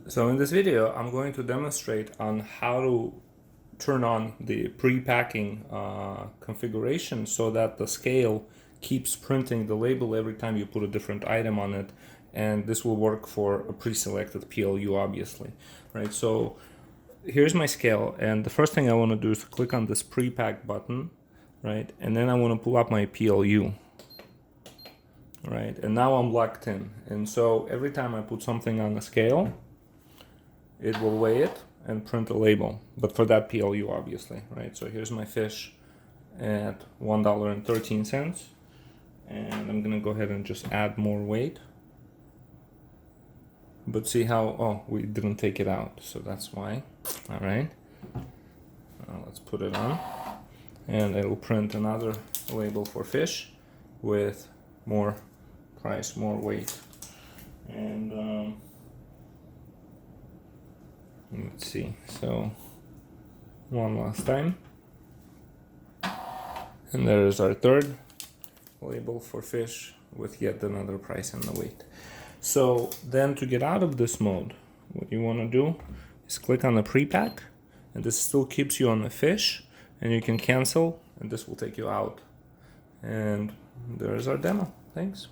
So in this video, I'm going to demonstrate on how to turn on the pre-packing configuration so that the scale keeps printing the label every time you put a different item on it, and this will work for a pre-selected PLU, obviously, right? So here's my scale, and the first thing I want to do is click on this pre-pack button, right? And then I want to pull up my PLU, right? And now I'm locked in, and so every time I put something on the scale, it will weigh it and print a label, but for that PLU, obviously, right? So here's my fish at $1.13, and I'm gonna go ahead and just add more weight. But see how, oh, we didn't take it out, so that's why. All right, let's put it on, and it'll print another label for fish with more price, more weight. And let's see, so one last time, and there is our third label for fish with yet another price and the weight. So then to get out of this mode, what you want to do is click on the pre-pack, and this still keeps you on the fish, and you can cancel, and this will take you out. And there's our demo. Thanks.